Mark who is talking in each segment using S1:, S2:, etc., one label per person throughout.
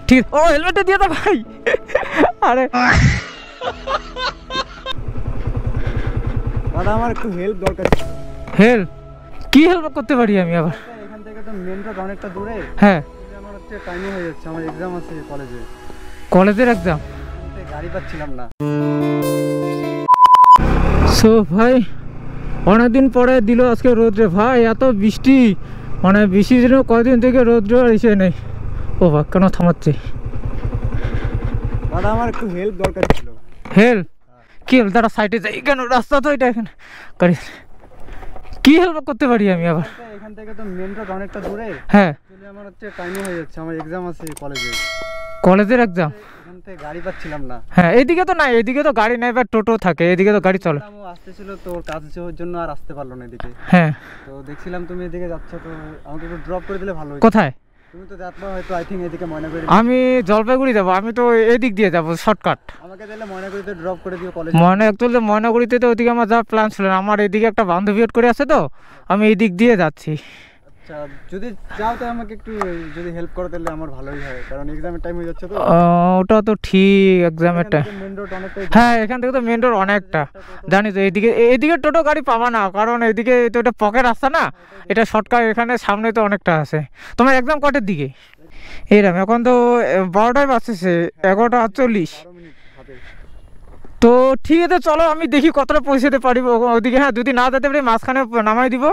S1: ঠিক ও হেলমেটটা দিয়ে দাও ভাই। আরে
S2: দাদা আমার একটু হেল্প দরকার।
S1: হেল্প? কি হেল্প করতে পারি আমি আবার?
S2: এখান থেকে তো মেন রোড অনেকটা দূরে।
S1: হ্যাঁ
S2: আমার হচ্ছে টাইমিং হয়ে যাচ্ছে, আমার এক্সাম আছে কলেজে।
S1: কলেজের এক্সাম?
S2: গাড়ি পাচ্ছিলাম না।
S1: সো ভাই অনেকদিন পরে দিল আজকে রোদ্রে ভাই, এত বৃষ্টি, মানে বৃষ্টির জন্য কয়দিন থেকে রোদ্র আর এসে নেই। ও ভাই কেন থামাচ্ছে?
S2: দাদা আমার একটু হেল্প দরকার ছিল।
S1: হেল্প? কি হেল্প? দাঁড়া সাইডে যাই। কেন রাস্তা তো এটা এখানে গাড়ি। কি হেল্প করতে পারি আমি আবার?
S2: এখান থেকে তো মেন রোড অনেকটা দূরে।
S1: হ্যাঁ
S2: আমার হচ্ছে টাইমিং হয়ে যাচ্ছে, আমার এক্সাম আছে কলেজে।
S1: কলেজের এক্সাম?
S2: এখান থেকে গাড়ি পাচ্ছিলাম না।
S1: হ্যাঁ এদিকে তো নাই, এদিকে তো গাড়ি নাই বা টোটো থাকে, এদিকে তো গাড়ি চলে।
S2: আসতেছিল তো কাজের জন্য আর আসতে পারলো না এদিকে।
S1: হ্যাঁ
S2: তো দেখছিলাম তুমি এদিকে যাচ্ছ, তো আমাকে একটু ড্রপ করে দিলে ভালো হতো।
S1: কোথায়?
S2: তুমি তো যাচ্ছ হয়তো, আই থিঙ্ক এদিকে ময়নাগুড়ি।
S1: আমি জলপাইগুড়ি যাবো, আমি তো এদিক দিয়ে যাবো শর্টকাট।
S2: আমাকে তাহলে ময়নাগুড়িতে ড্রপ করে দিও কলেজে।
S1: অ্যাকচুয়ালি ময়নাগুড়িতে তো ওইদিকে আমার যাওয়ার প্ল্যান ছিল না, আমার এদিকে একটা বান্ধবী ওয়েট করে আছে তো আমি এদিক দিয়ে যাচ্ছি।
S2: আচ্ছা যদি যাও তো আমাকে একটু যদি হেল্প করো তাহলে আমার ভালোই হয়, কারণ এক্সামের টাইম হয়ে যাচ্ছে তো।
S1: ওটা তো ঠিক, এক্সামের টাইম।
S2: মেন রোড অনেকটাই।
S1: হ্যাঁ এখান থেকে তো মেন রোড অনেকটা, জানি তো। এদিকে টোটো গাড়ি পাবা না, কারণ এদিকে তো এটা পকেট রাস্তা না, এটা শর্টকাট। এখানে সামনে তো অনেকটা আছে। তোমার এক্সাম কটার দিকে? এইরকম এখন তো 12টায় বাজতেছে, 11:48। তো ঠিক আছে চলো, আমি দেখি কতটা পৌঁছাতে পারি ওদিকে। হ্যাঁ যদি না যেতে পারি মাঝখানে নামাই দিব।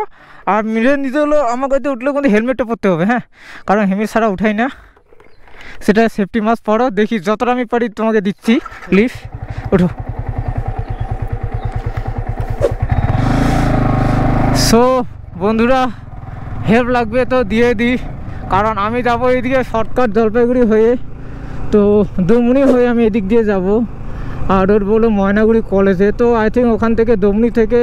S1: আর মিলে নিতে হলো আমাকে উঠলেও কিন্তু হেলমেটটা পরতে হবে, হ্যাঁ, কারণ হেলমেট ছাড়া উঠাই না, সেটা সেফটি মাস্ক পরো। দেখি যতটা আমি পারি তোমাকে দিচ্ছি প্লিজ, ওঠো। সো বন্ধুরা হেল্প লাগবে তো দিয়ে দিই, কারণ আমি যাব এইদিকে শর্টকাট জলপাইগুড়ি হয়ে, তো দমনি হয়ে আমি এদিক দিয়ে যাব। আর ওর বলো ময়নাগুড়ি কলেজে, তো আই থিঙ্ক ওখান থেকে দমনি থেকে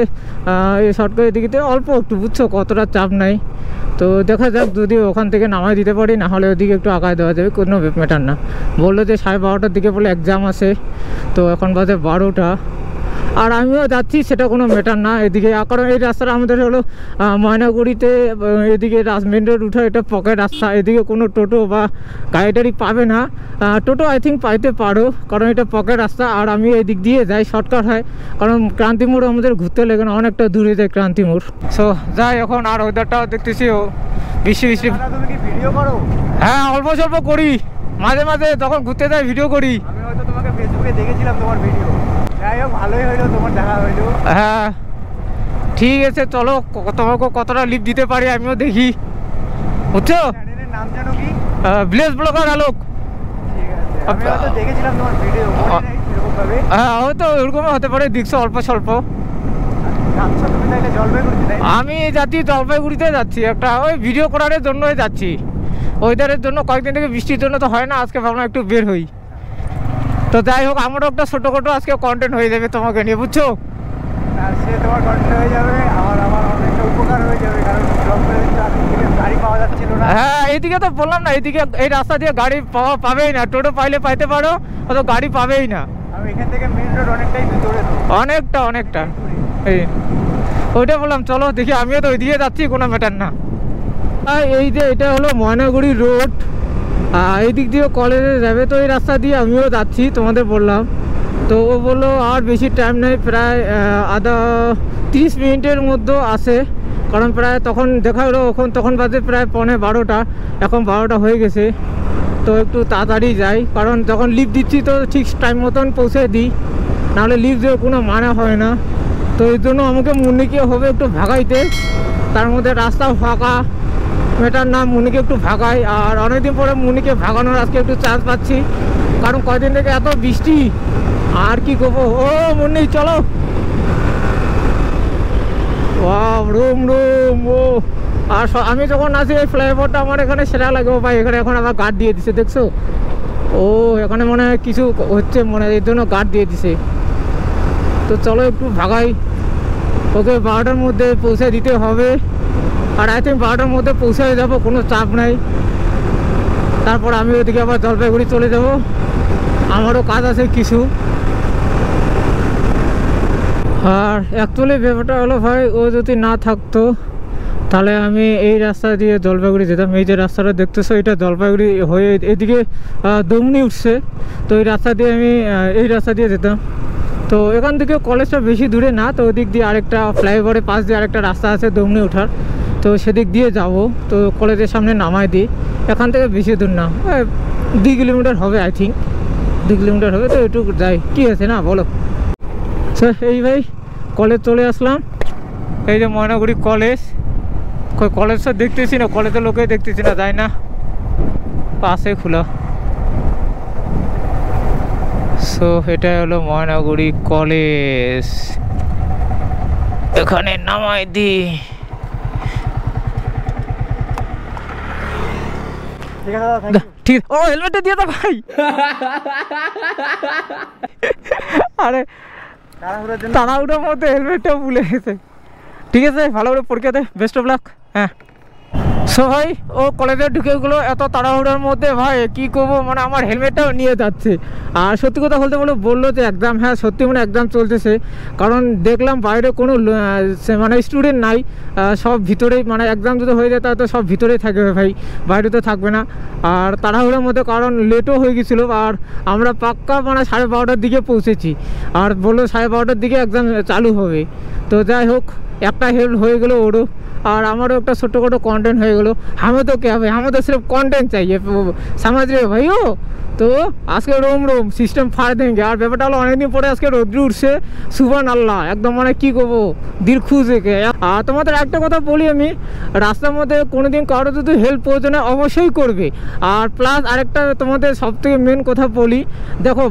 S1: এই শর্টকাট এদিকে অল্প একটু, বুঝছো, কতটা চাপ নাই। তো দেখা যাক, যদি ওখান থেকে নামাই দিতে পারি, না হলে ওদিকে একটু আগায় দেওয়া যাবে, কোনো ম্যাটার না। বললো যে 12:30টার দিকে বলে এক্সাম আছে, তো এখন বাজে 12টা। আর আমিও যাচ্ছি, সেটা কোনো ম্যাটার না এদিকে, কারণ এই রাস্তাটা আমাদের হলো ময়নাগুড়িতে এদিকে মেন রোড উঠে, এটা পকেট রাস্তা, এদিকে কোনো টোটো বা গাড়ি পাবে না। টোটো আই থিঙ্ক পাইতে পারো, কারণ এটা পকেট রাস্তা। আর আমি এদিক দিয়ে যাই, শর্টকাট হয়, কারণ ক্রান্তি মোড় আমাদের ঘুরতে লেগে না, অনেকটা দূরে যায় ক্রান্তি মোড়। সো যাই এখন, আর ওয়েদারটাও দেখতেছি বৃষ্টি।
S2: তুমি কি ভিডিও করো?
S1: হ্যাঁ অল্প স্বল্প করি, মাঝে মাঝে যখন ঘুরতে যাই ভিডিও করি।
S2: আমি হয়তো তোমাকে ফেসবুকে দেখেছিলাম তোমার ভিডিও। যাই হোক ভালোই হইলো তোমার দেখা হইলো।
S1: হ্যাঁ ঠিক আছে চলো, তোমাকে কতটা লিভ দিতে পারি আমিও দেখি, বুঝছো।
S2: চ্যানেলের নাম জানো কি?
S1: ভিলেজ ব্লগার আলোক।
S2: ঠিক আছে, আমি হয়তো দেখেছিলাম তোমার ভিডিও, মনে নেই সেরকম ভাবে।
S1: হ্যাঁ হয়তো এরকম হতে পারে, দেখছো অল্প স্বল্প।
S2: আচ্ছা তুমি তাহলে জলপাইগুড়িতে? তাই
S1: আমি যাচ্ছি জলপাইগুড়িতে, যাচ্ছি একটা ওই ভিডিও করার জন্যই যাচ্ছি। ওয়েদারের জন্য, কয়েকদিন থেকে বৃষ্টির জন্য তো হয় না, আজকে ভাবলাম একটু বের হই। তো যাই হোক, আমারও একটা ছোটোখাটো আজকে কন্টেন্ট হয়ে যাবে তোমাকে নিয়ে, বুঝছো।
S2: আর সে তোমার কন্টেন্ট হয়ে যাবে, আমার অনেকটা উপকার হয়ে যাবে, কারণ গাড়ি পাওয়া যাচ্ছিল না।
S1: হ্যাঁ এইদিকে তো বললাম না, এইদিকে এই রাস্তা দিয়ে গাড়ি পাবেই না, টোটো পাইলে পাইতে পারো, অত গাড়ি পাবেই না।
S2: আমি এখান থেকে মেন রোড অনেকটাই দূরে,
S1: অনেকটা এই ওইটা বললাম, চলো দেখি, আমিও তো ওইদিকে যাচ্ছি, কোনো ম্যাটার না। এই যে এটা হলো ময়নাগুড়ি রোড, এই দিক দিয়ে কলেজে যাবে, তো এই রাস্তা দিয়ে আমিও যাচ্ছি, তোমাদের বললাম। তো ও বললো আর বেশি টাইম নেই, প্রায় 30 মিনিটের মধ্যে আসে, কারণ প্রায় তখন দেখা হলো তখন বাজে প্রায় 11:15, এখন 12টা হয়ে গেছে। তো একটু তাড়াতাড়ি যাই, কারণ যখন লিভ দিচ্ছি তো ঠিক টাইম মতন পৌঁছে দিই, নাহলে লিভ দেওয়ার কোনো মানে হয় না। তো এই জন্য আমাকে মুন্নিকে হবে একটু ভাগাইতে, তার মধ্যে রাস্তাও ফাঁকা, মেটার নাম মুনিকে একটু ভাগাই। আর অনেকদিন পরে মুনিকে ভাগানোর আজকে একটু চান্স পাচ্ছি, কারণ কয়দিন থেকে এত বৃষ্টি, আর কি করবো। ও মুন্নি চলো, রুম ও। আর আমি যখন আসি এই ফ্লাইওভারটা আমার এখানে সেরা লাগবে ভাই, এখানে এখন আবার গার্ড দিয়ে দিছে, দেখছো। ও এখানে মনে হয় কিছু হচ্ছে, মনে হয় এর জন্য গার্ড দিয়ে দিছে। তো চলো একটু ভাগাই, ওকে 12টার মধ্যে পৌঁছে দিতে হবে। আর আই থিঙ্ক 12টার মধ্যে পৌঁছে যাবো, কোনো চাপ নাই। তারপর আমি ওদিকে আবার জলপাইগুড়ি চলে যাব, আমারও কাজ আছে কিছু। আর অ্যাকচুয়ালি ব্যাপারটা হলো ভাই, ও যদি না থাকতো তাহলে আমি এই রাস্তা দিয়ে জলপাইগুড়ি যেতাম। এই যে রাস্তাটা দেখতেছো এটা জলপাইগুড়ি হয়ে এদিকে দমনি উঠছে, তো এই রাস্তা দিয়ে আমি এই রাস্তা দিয়ে যেতাম। তো এখান থেকে কলেজটা বেশি দূরে না, তো ওদিক দিয়ে আরেকটা ফ্লাইওভারের পাশ দিয়ে আরেকটা রাস্তা আছে দমনি ওঠার, তো সেদিক দিয়ে যাব। তো কলেজের সামনে নামাই দিই, এখান থেকে বেশি দূর না, 2 কিলোমিটার হবে, আই থিঙ্ক 2 কিলোমিটার হবে। তো একটু যাই, কী আছে না বলো। স্যার এই ভাই কলেজ চলে আসলাম, এই যে ময়নাগুড়ি কলেজ। কলেজটা দেখতেছি না, কলেজের লোকে দেখতেছি না, যাই না, পাশে খোলা। সো এটা হলো ময়নাগুড়ি কলেজ, এখানে নামাই দি।
S2: ঠিক আছে দাদা, থ্যাংক ইউ।
S1: ঠিক, ও হেলমেটটা দিয়ে দাও ভাই। আরে তাড়াহুড়োর মধ্যে হেলমেটটা ভুলে গেছে। ঠিক আছে, ভালো করে পরীক্ষা দে, বেস্ট অফ লাক। হ্যাঁ সো ভাই ও কলেজে ঢুকে গেলো এত তাড়াহুড়োর মধ্যে, ভাই কি করবো, মানে আমার হেলমেটটাও নিয়ে যাচ্ছে। আর সত্যি কথা বলতে বললো যে এক্সাম, হ্যাঁ সত্যি মানে এক্সাম চলতেছে, কারণ দেখলাম বাইরে কোনো মানে স্টুডেন্ট নাই, সব ভিতরেই, মানে এক্সাম যদি হয়ে যায় তাহলে তো সব ভিতরেই থাকবে ভাই, বাইরে তো থাকবে না। আর তাড়াহুড়োর মধ্যে, কারণ লেটও হয়ে গেছিলো, আর আমরা পাক্কা মানে 12:30টার দিকে পৌঁছেছি, আর বললো 12:30টার দিকে এক্সাম চালু হবে। তো যাই হোক, একটা হেল্প হয়ে গেলো ওরও, আর আমারও একটা ছোট্টখাটো কন্টেন্ট হয়ে গেলো। हमें तो क्या भाई, हमें तो सिर्फ कंटेंट चाहिए, समझ रहे हो भाइयों। তো আজকে রোম সিস্টেম ফাড় দেंगे। আর ব্যাপারটা হলো অনেকদিন পরে আজকে রোদ্র উঠছে, সুবহান আল্লাহ, একদম মানে কি করবো, দিল খুশ হয়ে। আর তোমাদের একটা কথা বলি, আমি রাস্তার মধ্যে কোনোদিন কারো যদি হেল্প প্রয়োজন হয় অবশ্যই করবে। আর প্লাস আরেকটা তোমাদের সবথেকে মেন কথা বলি, দেখো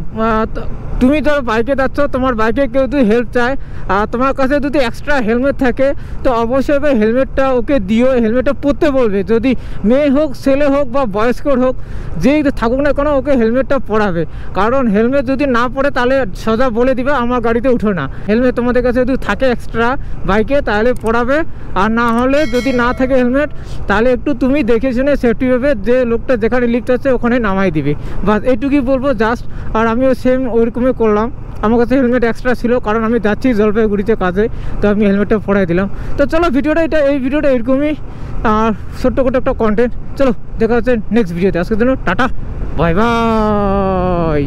S1: তুমি ধরো বাইকে যাচ্ছ, তোমার বাইকে কেউ যদি হেল্প চায়, আর তোমার কাছে যদি এক্সট্রা হেলমেট থাকে তো অবশ্যই হেলমেটটা ওকে দিও, হেলমেটটা পরতে বলবে। যদি মেয়ে হোক, ছেলে হোক বা বয়স্কর হোক, যেই থাকুক না কেন ওকে হেলমেটটা পরাবে। কারণ হেলমেট যদি না পরে তাহলে সোজা বলে দিবে আমার গাড়িতে উঠো না। হেলমেট তোমাদের কাছে যদি থাকে এক্সট্রা বাইকে তাহলে পরাবে, আর না হলে যদি না থাকে হেলমেট তাহলে একটু তুমি দেখে শুনে সেফটিভাবে যে লোকটা যেখানে লিফট আছে ওখানে নামাই দিবে, বাস এইটুকুই বলবো জাস্ট। আর আমিও সেম ওইরকমই করলাম, আমার কাছে হেলমেট এক্সট্রা ছিল, কারণ আমি যাচ্ছি জলপাইগুড়িতে কাজে, তো আমি হেলমেটটা পরাই দিলাম। তো চলো ভিডিওটা এই ভিডিওটা এরকমই, আর ছোট্ট করে একটা কন্টেন্ট। চলো দেখা হচ্ছে নেক্সট ভিডিওতে, আজকের জন্য টাটা, বাই বাই।